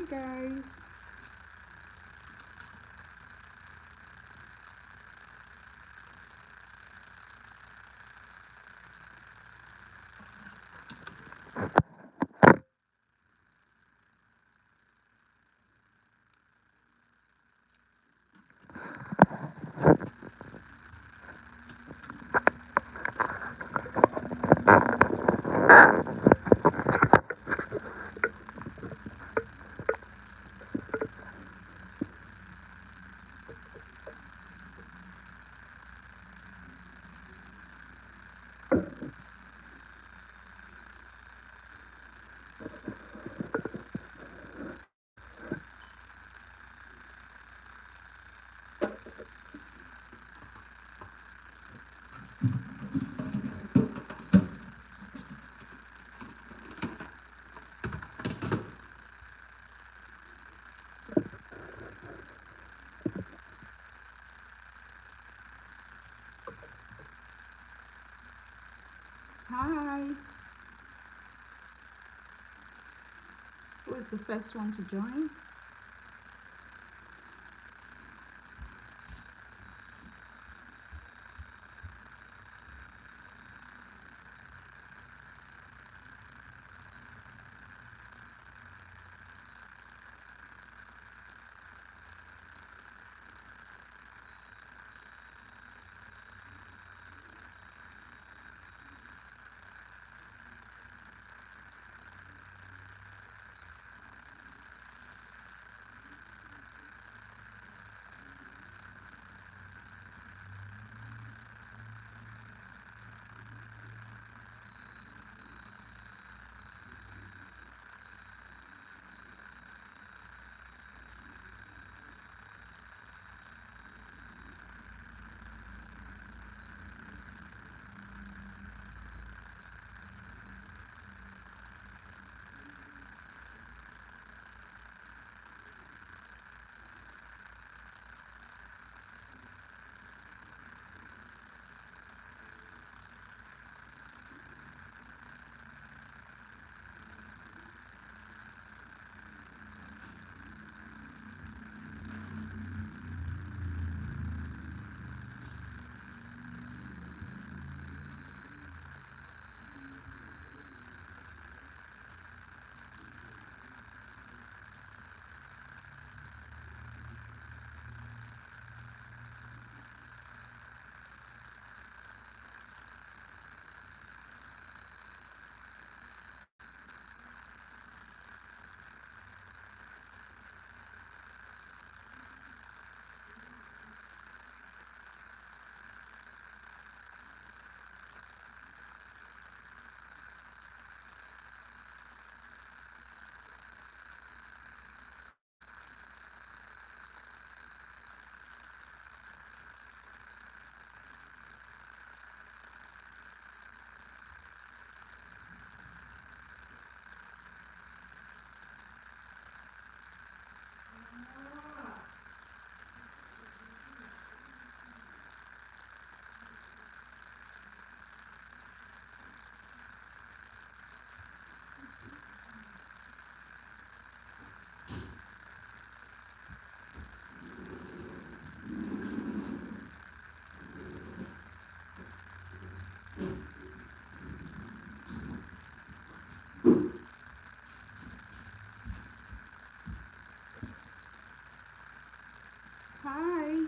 guys. Hi. Who is the first one to join? Hi.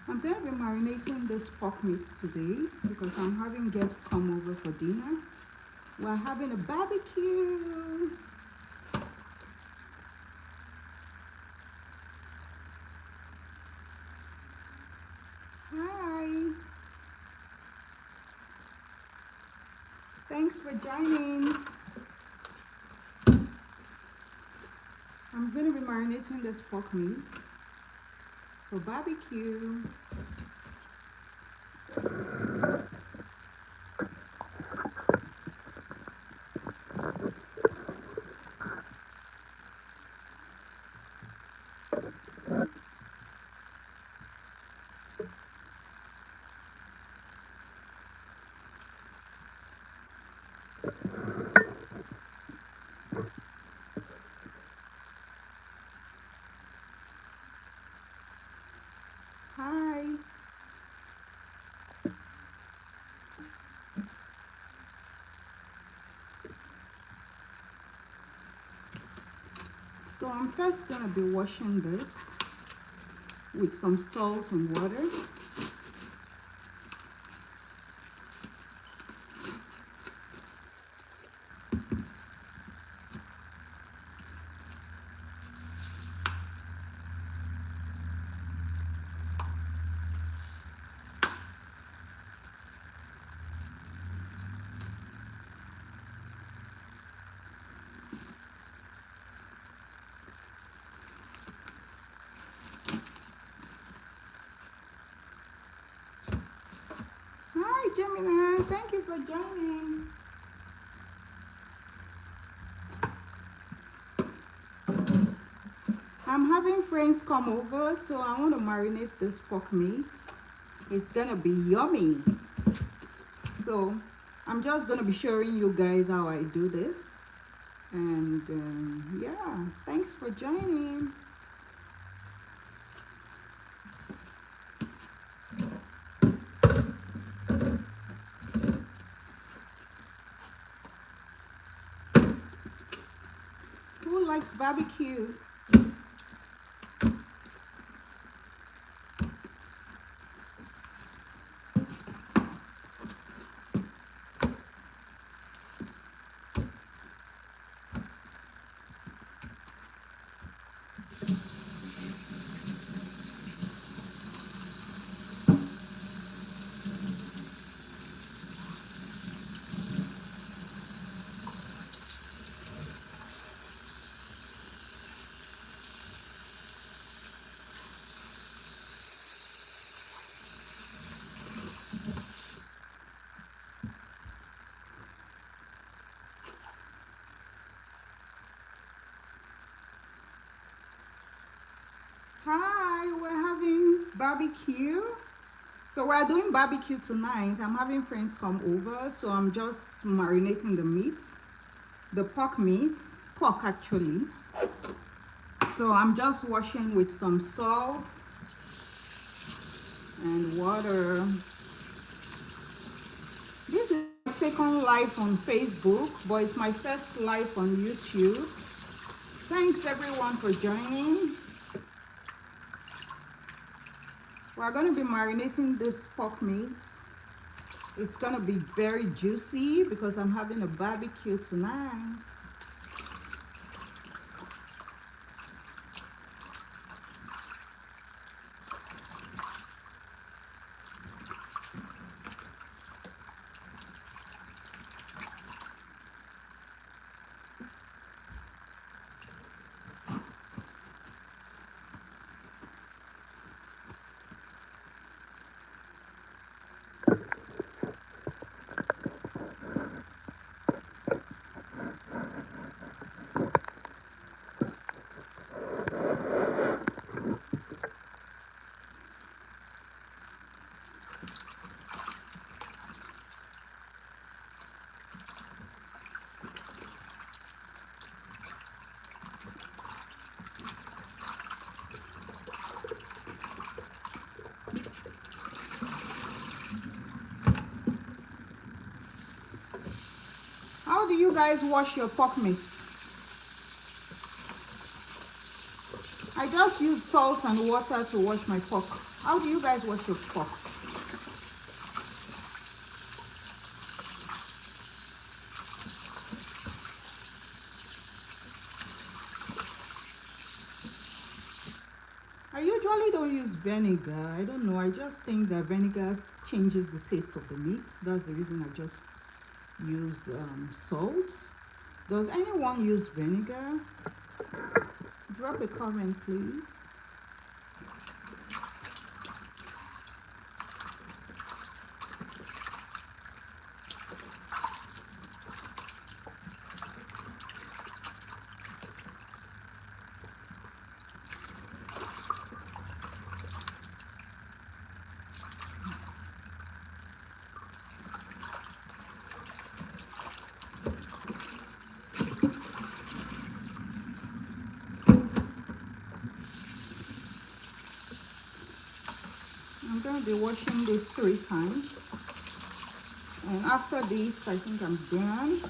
I'm going to be marinating this pork meat today because I'm having guests come over for dinner. We're having a barbecue. Hi. Thanks for joining. I'm going to be marinating this pork meat for barbecue. Hi. So I'm first gonna be washing this with some salt and water. Hi, Gemini. Thank you for joining. I'm having friends come over, so I want to marinate this pork meat. It's gonna be yummy. So I'm just gonna be showing you guys how I do this. And yeah, thanks for joining. Who likes barbecue? Hi, we're having barbecue. So we're doing barbecue tonight. I'm having friends come over, so I'm just marinating the meat, the pork actually. So I'm just washing with some salt and water. This is my second live on Facebook, but it's my first live on YouTube. Thanks everyone for joining. We're going to be marinating this pork meat. It's going to be very juicy because I'm having a barbecue tonight. How do you guys wash your pork meat? I just use salt and water to wash my pork. How do you guys wash your pork? I usually don't use vinegar. I don't know. I just think that vinegar changes the taste of the meat. That's the reason I just use salt. Does anyone use vinegar? Drop a comment, please. I'm going to be washing this 3 times. And after this, I think I'm done.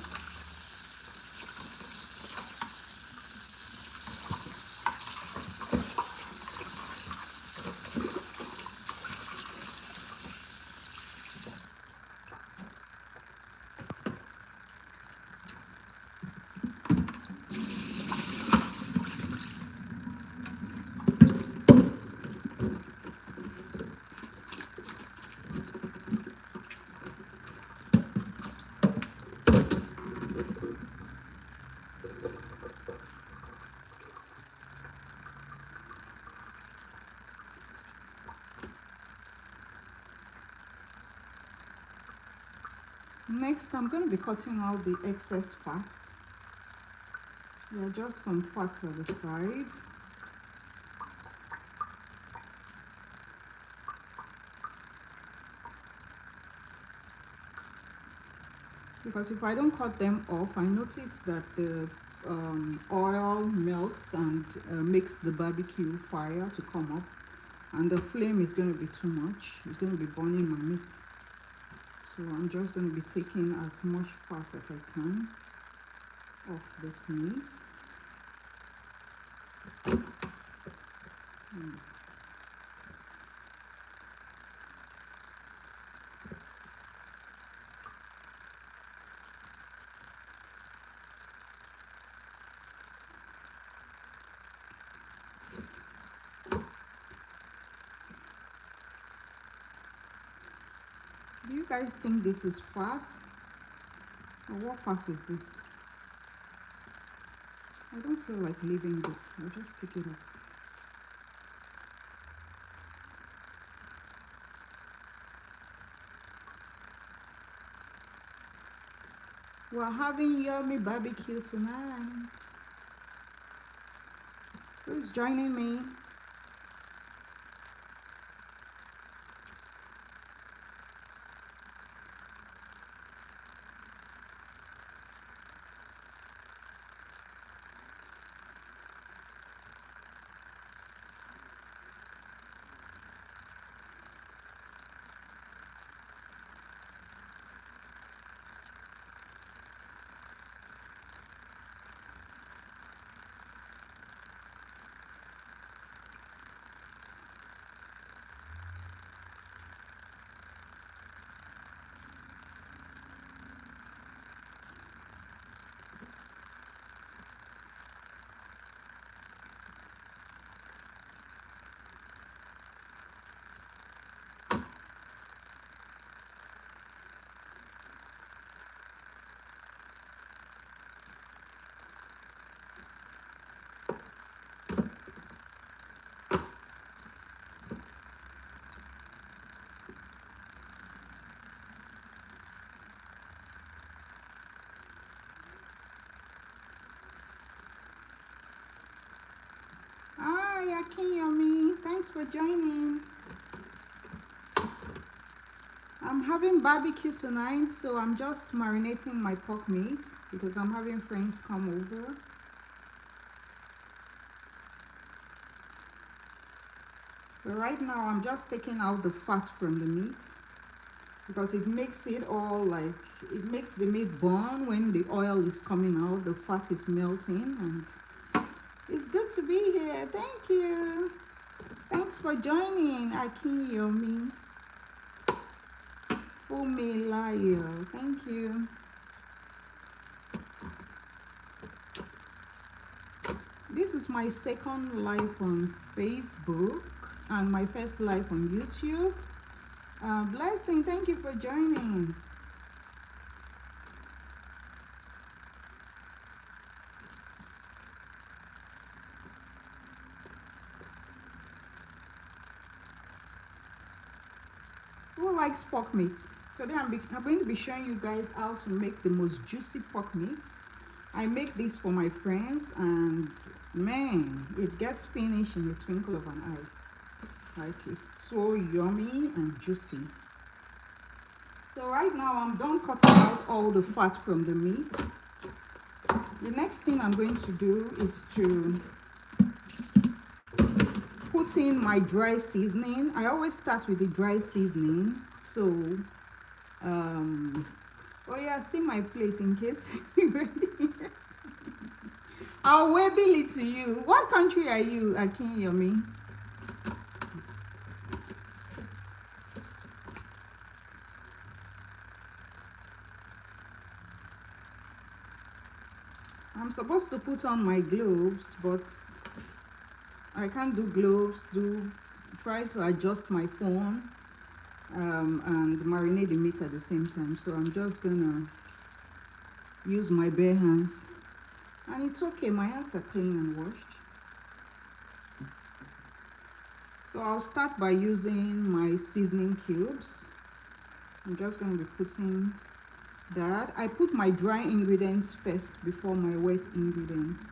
Next, I'm going to be cutting out the excess fats. There are just some fats at the side. Because if I don't cut them off, I notice that the oil melts and makes the barbecue fire to come up, and the flame is going to be too much. It's going to be burning my meat. So I'm just going to be taking as much fat as I can off this meat. Do you guys think this is fat? Or what fat is this? I don't feel like leaving this. I'll just take it off. We're having yummy barbecue tonight. Who's joining me? Hi, Akinyami. Thanks for joining. I'm having barbecue tonight, so I'm just marinating my pork meat because I'm having friends come over. So right now I'm just taking out the fat from the meat because it makes it all like, it makes the meat burn when the oil is coming out, the fat is melting, and it's good to be here. Thank you. Thanks for joining, Akinyami. Fumilayo. Thank you. This is my second live on Facebook and my first live on YouTube. Blessing, thank you for joining. Who likes pork meat? Today I'm going to be showing you guys how to make the most juicy pork meat. I make this for my friends, and man, it gets finished in a twinkle of an eye. Like, it's so yummy and juicy. So right now I'm done cutting out all the fat from the meat. The next thing I'm going to do is to put put in my dry seasoning. I always start with the dry seasoning. So, oh yeah, see my plate in case you're ready. I'll wave it to you. What country are you, Akinyomi? I'm supposed to put on my gloves, but I can't do gloves. Try to adjust my phone and marinate the meat at the same time. So I'm just gonna use my bare hands, and it's okay. My hands are clean and washed. So I'll start by using my seasoning cubes. I'm just going to be putting that. I put my dry ingredients first before my wet ingredients.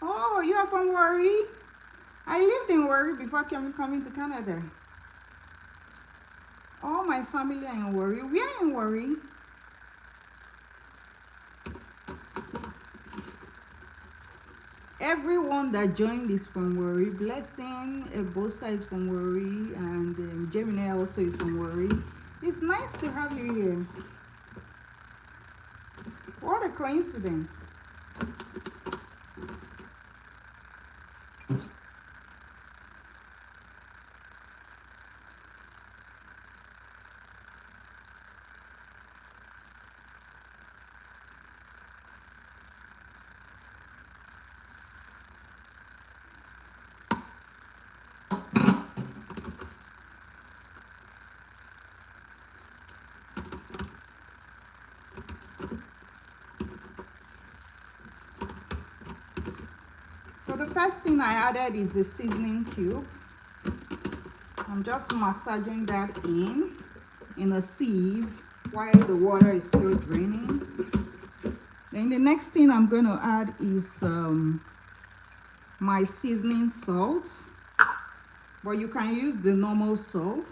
Oh, you are from Warri? I lived in Warri before coming to Canada. All my family are in Warri. We are in Warri. Everyone that joined is from Warri. Blessing, Bosa is from Warri, and Gemini also is from Warri. It's nice to have you here. What a coincidence. So the first thing I added is the seasoning cube. I'm just massaging that in a sieve while the water is still draining. Then the next thing I'm going to add is my seasoning salt, but you can use the normal salt.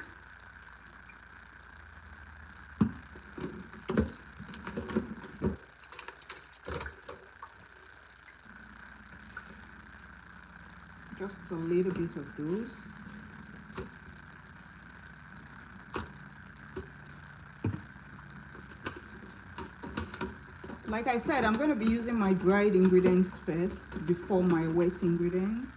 Just a little bit of those. Like I said, I'm going to be using my dried ingredients first before my wet ingredients.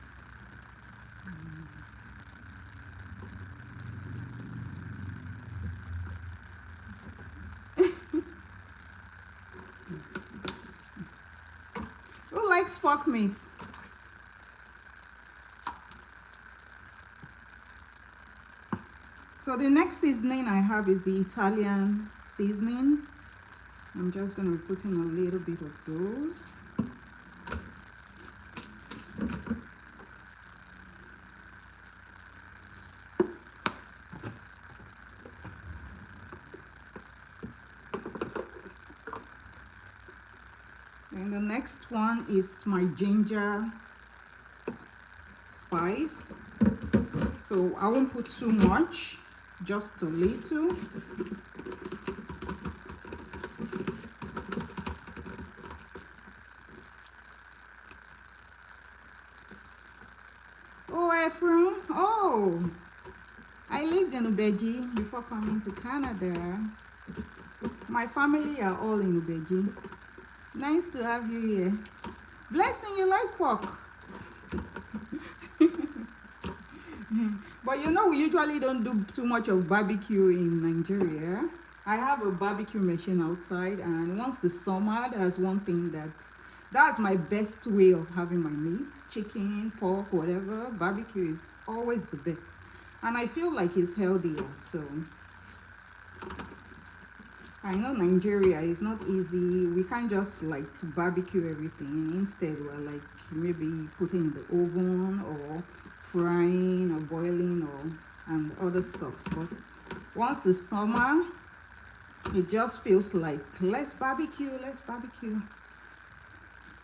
Who likes pork meat? So the next seasoning I have is the Italian seasoning. I'm just going to be putting a little bit of those. And the next one is my ginger spice. So I won't put too much, just a little. Oh, Ephraim. Oh, I lived in Ubeji before coming to Canada. My family are all in Ubeji. Nice to have you here. Blessing, you like pork? But you know, we usually don't do too much of barbecue in Nigeria. I have a barbecue machine outside, and once the summer, that's one thing that's my best way of having my meat. Chicken, pork, whatever. Barbecue is always the best. And I feel like it's healthier, so. I know Nigeria is not easy. We can't just like barbecue everything. Instead, we're like maybe putting in the oven or frying or boiling and other stuff. But once the summer, it just feels like let's barbecue.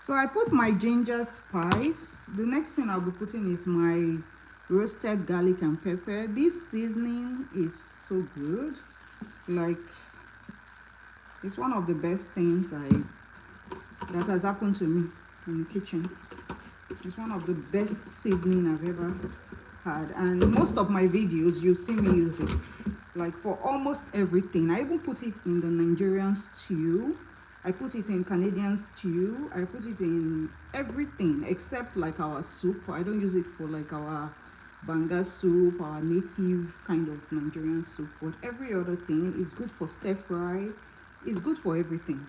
So I put my ginger spice. The next thing I'll be putting is my roasted garlic and pepper. This seasoning is so good. Like, it's one of the best things that has happened to me in the kitchen. It's one of the best seasoning I've ever had, and most of my videos you see me use it, like for almost everything. I even put it in the Nigerian stew, I put it in Canadian stew, I put it in everything except like our soup. I don't use it for like our banga soup, our native kind of Nigerian soup, but every other thing is good for stir fry. It's good for everything.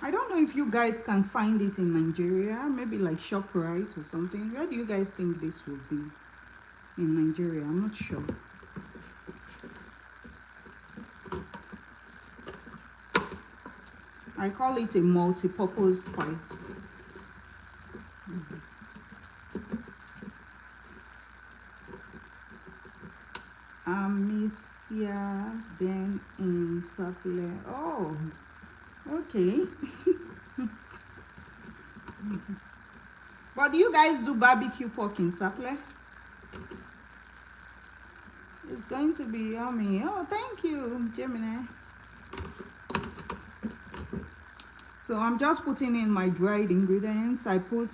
I don't know if you guys can find it in Nigeria, maybe like ShopRite or something. Where do you guys think this will be in Nigeria? I'm not sure. I call it a multi-purpose spice. Amicia then in Sapile. Oh, okay. But do you guys do barbecue pork in Sapile? It's going to be yummy. Oh, thank you, Gemini. So I'm just putting in my dried ingredients. I put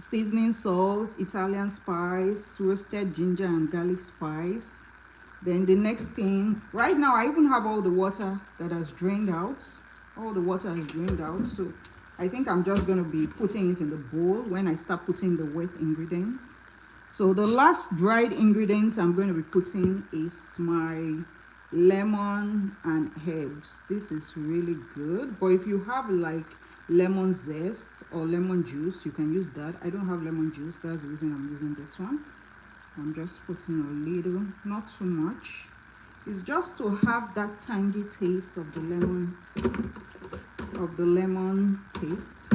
seasoning salt, Italian spice, roasted ginger and garlic spice. Then the next thing, right now I even have all the water that has drained out. All the water has drained out. So I think I'm just going to be putting it in the bowl when I start putting the wet ingredients. So the last dried ingredients I'm going to be putting is my lemon and herbs. This is really good, but if you have like lemon zest or lemon juice, you can use that. I don't have lemon juice, that's the reason I'm using this one. I'm just putting a little, not too much. It's just to have that tangy taste of the lemon taste.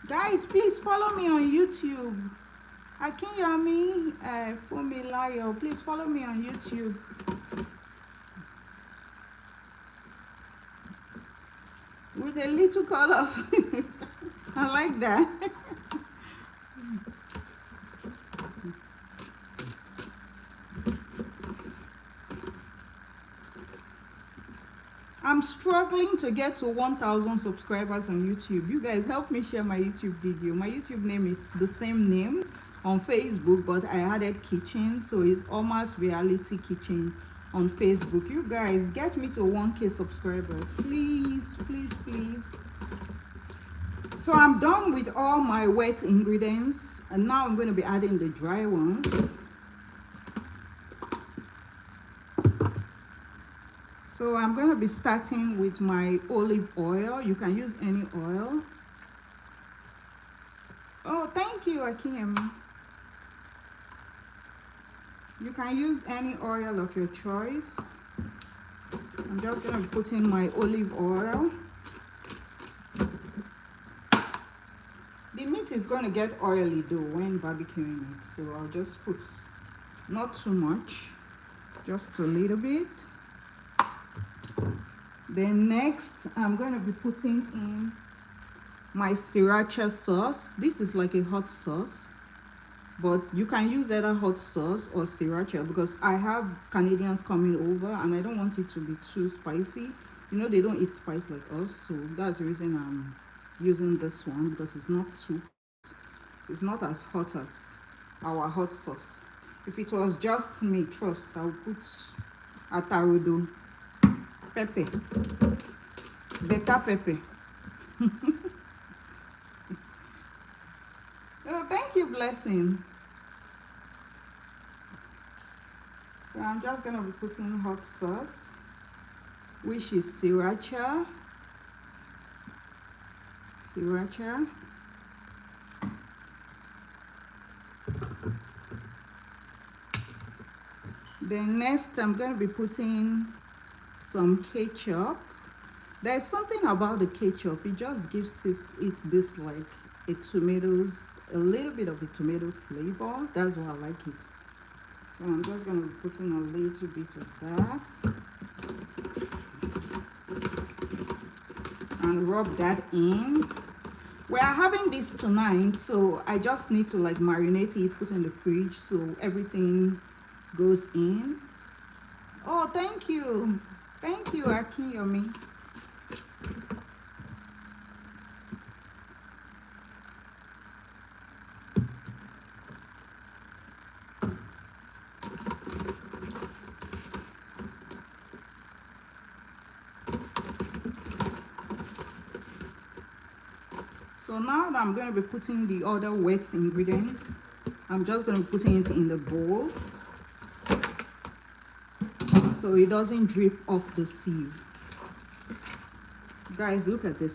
Guys, please follow me on YouTube. Akinyami Fumilayo, please follow me on YouTube. With a little color. I like that. I'm struggling to get to 1,000 subscribers on YouTube. You guys help me share my YouTube video. My YouTube name is the same name on Facebook, but I added kitchen, so it's Oma's Reality Kitchen on Facebook. You guys get me to 1K subscribers, please, please, please. So I'm done with all my wet ingredients, and now I'm going to be adding the dry ones. So I'm going to be starting with my olive oil. You can use any oil. Oh, thank you, Akim. You can use any oil of your choice. I'm just going to put in my olive oil. The meat is going to get oily though when barbecuing it, so I'll just put not too much, just a little bit. Then next, I'm going to be putting in my sriracha sauce. This is like a hot sauce, but you can use either hot sauce or sriracha because I have Canadians coming over and I don't want it to be too spicy. You know, they don't eat spice like us, so that's the reason I'm using this one, because it's not not as hot as our hot sauce. If it was just me, trust, I would put atarudo pepper, better pepper. Oh, thank you, blessing. So I'm just gonna be putting hot sauce, which is sriracha. Then next I'm going to be putting some ketchup. There's something about the ketchup. It just gives it this like a tomatoes, a little bit of a tomato flavor. That's why I like it. So I'm just gonna put in a little bit of that and rub that in. We are having this tonight, so I just need to like marinate it, put in the fridge so everything goes in. Oh, thank you. Thank you, Akiyomi. So now that I'm going to be putting the other wet ingredients, I'm just going to be putting it in the bowl so it doesn't drip off the sieve. Guys, look at this.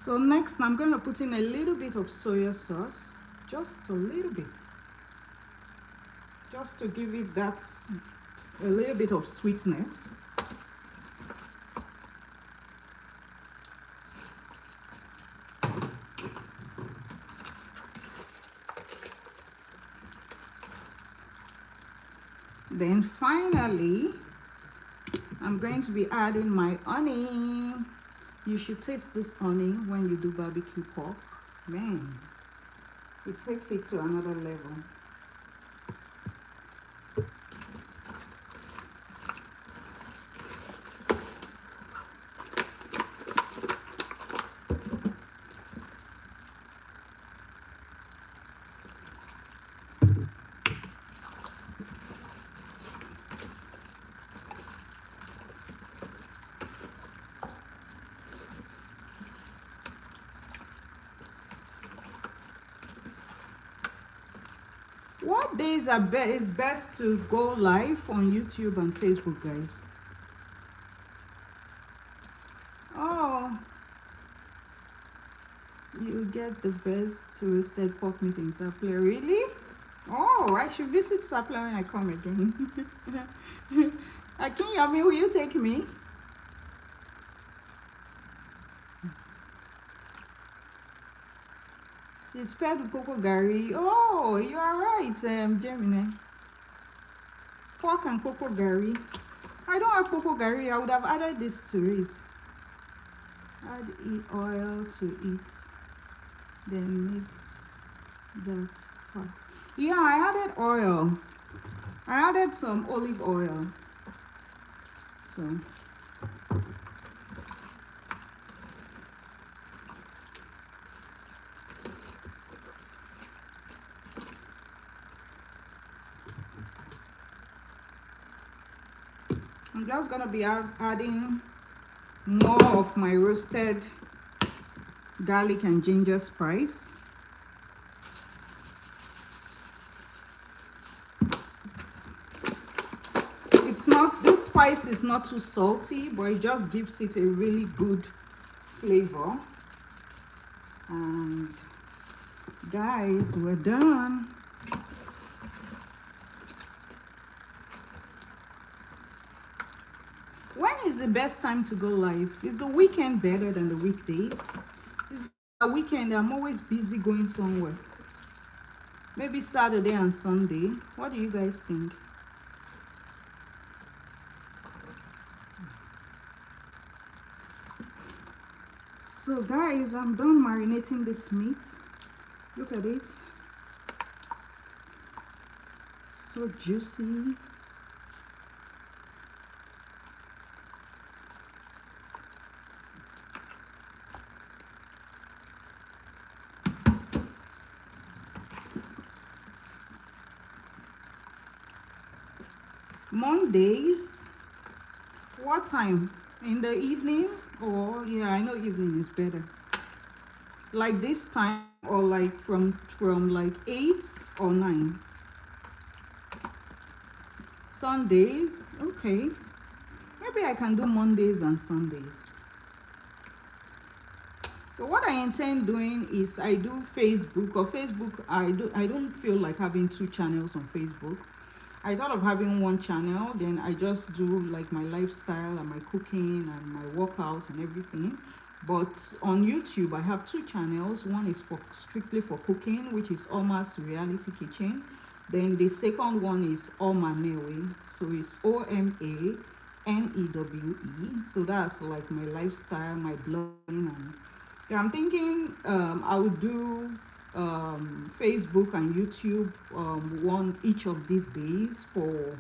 So next I'm going to put in a little bit of soy sauce, just a little bit, just to give it that a little bit of sweetness. Then finally, I'm going to be adding my honey. You should taste this honey when you do barbecue pork. Man, it takes it to another level. What days are is best to go live on YouTube and Facebook, guys? Oh, you get the best roasted pork meat in Sapler. Really? Oh, I should visit Sapler when I come again. Akinyami, will you take me? It's paired with cocoa gari. Oh, you are right, Gemini. Pork and cocoa gari. I don't have cocoa gari. I would have added this to it. Add oil to it. Then mix that part. Yeah, I added oil. I added some olive oil. So I'm just gonna be adding more of my roasted garlic and ginger spice. It's not, this spice is not too salty, but it just gives it a really good flavor. And guys, we're done. When is the best time to go live? Is the weekend better than the weekdays? Is a weekend I'm always busy going somewhere. Maybe Saturday and Sunday. What do you guys think? So guys, I'm done marinating this meat. Look at it. So juicy. Mondays, what time? In the evening? Or yeah, I know evening is better. Like this time, or like from like 8 or 9. Sundays, okay. Maybe I can do Mondays and Sundays. So what I intend doing is I do Facebook, or Facebook I don't feel like having two channels on Facebook. I thought of having one channel, then I just do like my lifestyle and my cooking and my workouts and everything. But on YouTube I have two channels. One is for strictly for cooking, which is Oma's Reality Kitchen. Then the second one is Omanewe. So it's OMANEWE. So that's like my lifestyle, my blogging, and yeah, I'm thinking I would do Facebook and YouTube one each of these days for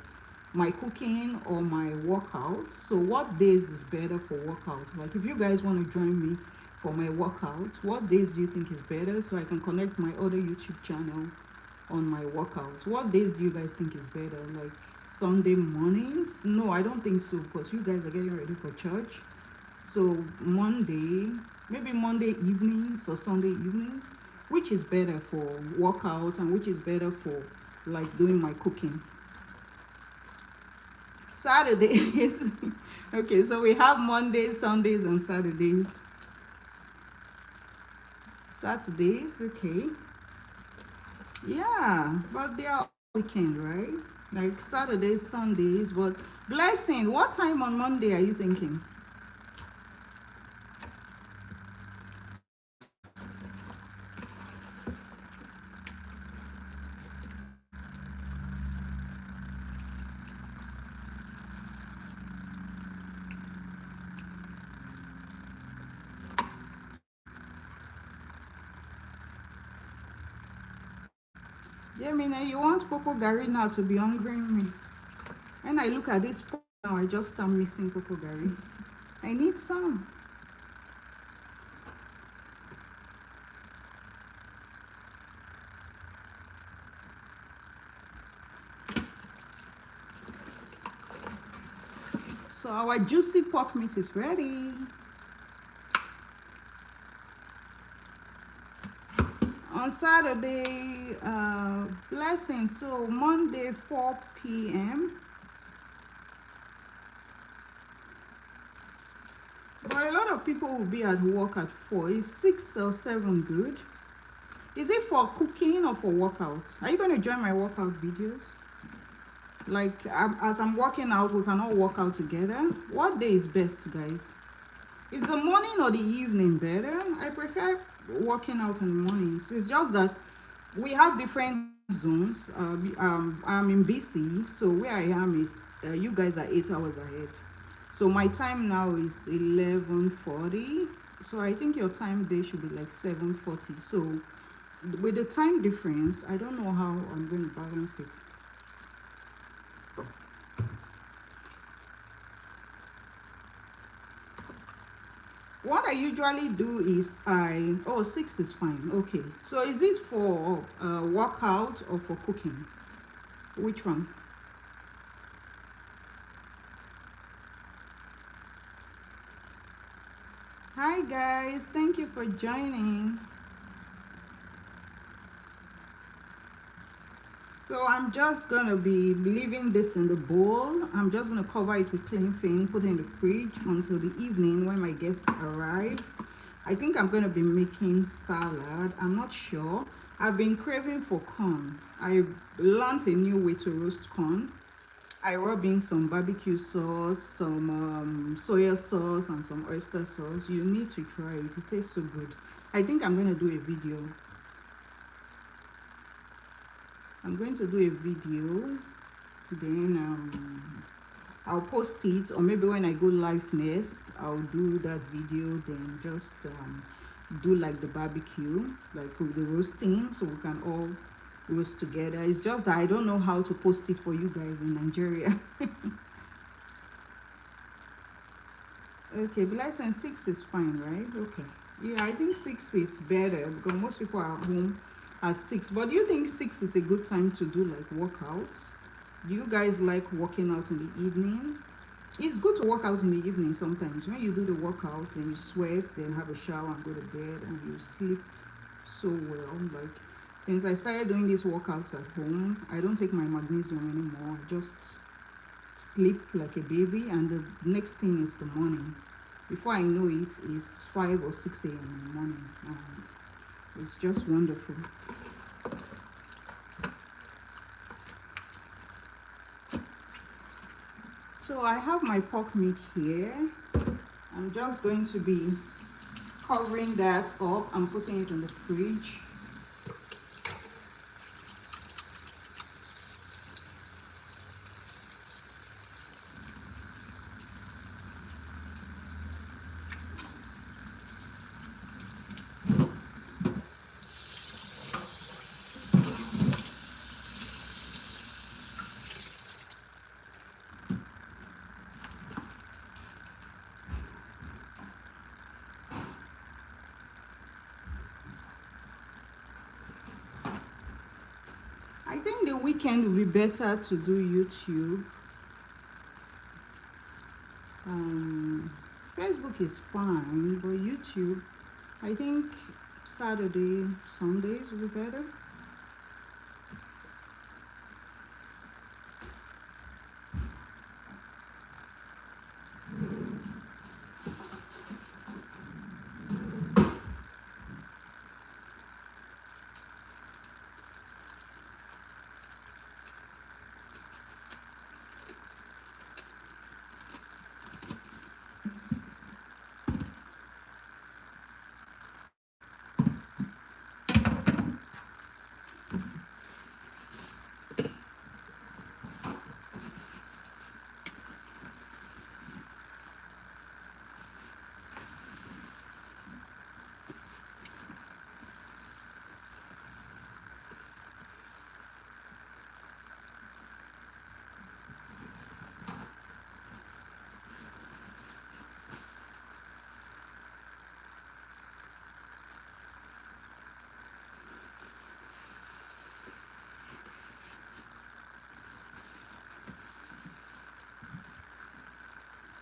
my cooking or my workouts. So what days is better for workouts? Like if you guys want to join me for my workouts, what days do you think is better so I can connect my other YouTube channel on my workouts? What days do you guys think is better? Like Sunday mornings? No, I don't think so, because you guys are getting ready for church. So Monday, maybe Monday evenings or Sunday evenings, which is better for workouts and which is better for like doing my cooking? Saturdays. Okay, so we have Mondays, Sundays, and Saturdays. Saturdays, okay. Yeah, but they are weekend, right? Like Saturdays, Sundays. But Blessing, what time on Monday are you thinking? Yeah, you want Coco Gary now to be hungry me. When I look at this pot now, I just start missing Coco Gary. I need some. So our juicy pork meat is ready. On Saturday, Blessing. So Monday, 4 p.m. But a lot of people will be at work at 4. Is 6 or 7 good? Is it for cooking or for workouts? Are you going to join my workout videos? Like as I'm working out, we can all work out together. What day is best, guys? Is the morning or the evening better? I prefer working out in the mornings. It's just that we have different zones. I'm in BC, so where I am is you guys are 8 hours ahead. So my time now is 11:40. So I think your time there should be like 7:40. So with the time difference, I don't know how I'm going to balance it. What I usually do is oh, 6 is fine. Okay, so is it for workout or for cooking? Which one? Hi guys, thank you for joining. So I'm just gonna be leaving this in the bowl. I'm just gonna cover it with cling film, put it in the fridge until the evening when my guests arrive. I think I'm gonna be making salad. I'm not sure. I've been craving for corn. I learned a new way to roast corn. I rub in some barbecue sauce, some soya sauce, and some oyster sauce. You need to try it. It tastes so good. I think I'm gonna do a video. I'm going to do a video, then I'll post it, or maybe when I go live next, I'll do that video, then just do like the barbecue, like with the roasting, so we can all roast together. It's just that I don't know how to post it for you guys in Nigeria. Okay, Blessing, 6 is fine, right? Okay. Yeah, I think 6 is better because most people are home at 6. But do you think 6 is a good time to do like workouts? Do you guys like working out in the evening? It's good to work out in the evening sometimes. When you do the workout and you sweat, then have a shower and go to bed and you sleep so well. Like since I started doing these workouts at home, I don't take my magnesium anymore. I just sleep like a baby, and the next thing is the morning. Before I know it, it's 5 or 6 a.m. in the morning, and it's just wonderful. So I have my pork meat here. I'm just going to be covering that up and putting it in the fridge. I think the weekend will be better to do YouTube. Facebook is fine, but YouTube, I think Saturday, Sundays will be better.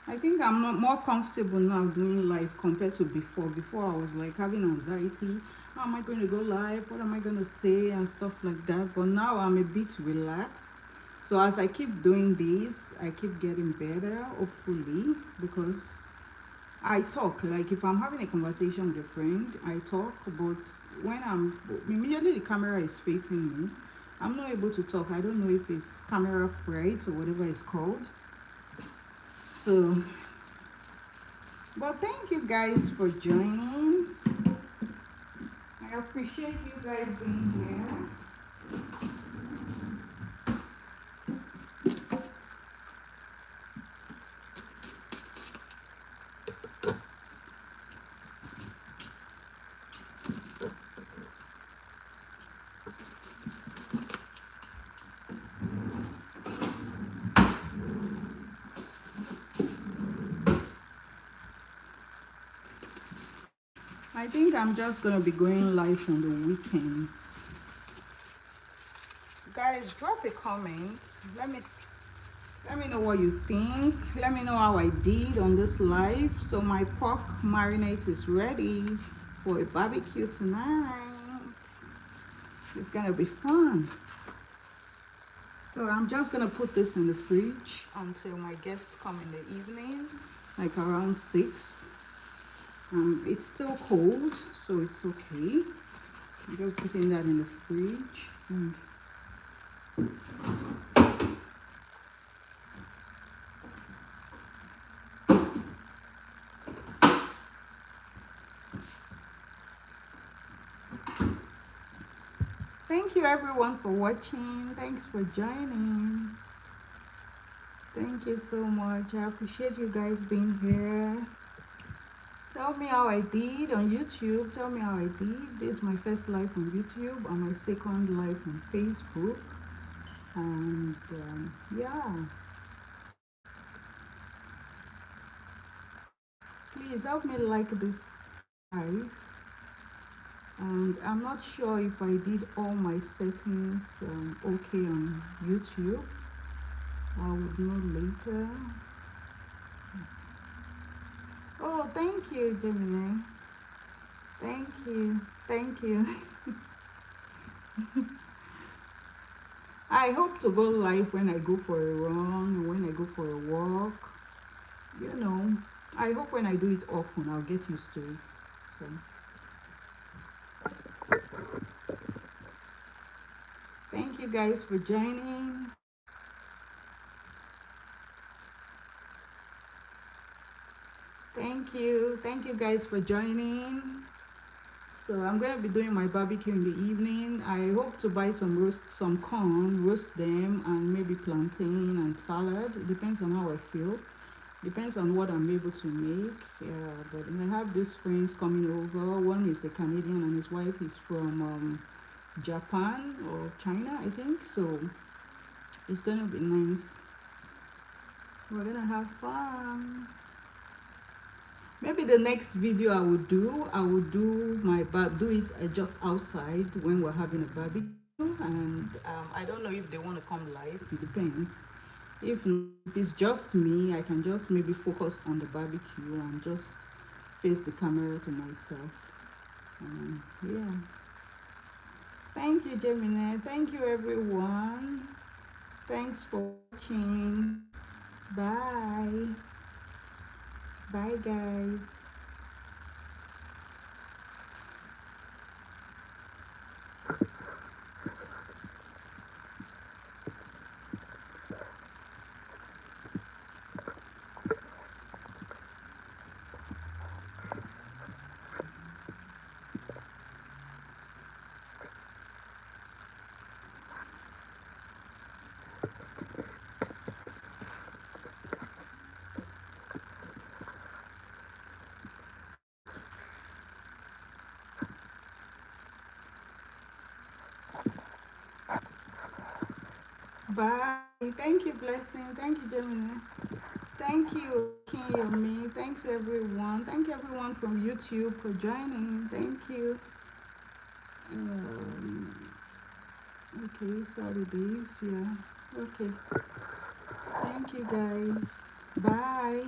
I think I'm more comfortable now doing live compared to before. Before I was like having anxiety. How am I going to go live? What am I going to say and stuff like that? But now I'm a bit relaxed. So as I keep doing this, I keep getting better, hopefully, because I talk. Like if I'm having a conversation with a friend, I talk. But when I'm immediately the camera is facing me, I'm not able to talk. I don't know if it's camera fright or whatever it's called. So, but thank you guys for joining. I appreciate you guys being here. I think I'm just gonna be going live on the weekends. Guys, drop a comment. Let me know what you think. Let me know how I did on this live. So my pork marinade is ready for a barbecue tonight. It's gonna be fun. So I'm just gonna put this in the fridge until my guests come in the evening, like around 6. It's still cold, so it's okay. I'm just putting that in the fridge. Thank you everyone for watching. Thanks for joining. Thank you so much. I appreciate you guys being here. Tell me how I did on YouTube. Tell me how I did. This is my first live on YouTube and my second live on Facebook. And yeah. Please help me like this live. And I'm not sure if I did all my settings okay on YouTube. I would know later. Oh, thank you, Gemini. Thank you. Thank you. I hope to go live when I go for a run, when I go for a walk. You know, I hope when I do it often, I'll get used to it. So, thank you guys for joining. Thank you guys for joining. So I'm gonna be doing my barbecue in the evening. I hope to buy some corn, roast them, and maybe plantain and salad. It depends on how I feel. Depends on what I'm able to make. Yeah, but I have these friends coming over. One is a Canadian and his wife is from Japan or China, I think. So it's gonna be nice. We're gonna have fun. Maybe the next video I will do do it just outside when we're having a barbecue, and I don't know if they want to come live. It depends. If it's just me, I can just maybe focus on the barbecue and just face the camera to myself. Yeah. Thank you, Gemini. Thank you, everyone. Thanks for watching. Bye. Bye, guys. Bye. Thank you, Blessing. Thank you, Gemini. Thank you, Kiyomi. Thanks, everyone. Thank you, everyone from YouTube for joining. Thank you. Um, okay, Saturdays. Yeah. Okay. Thank you, guys. Bye.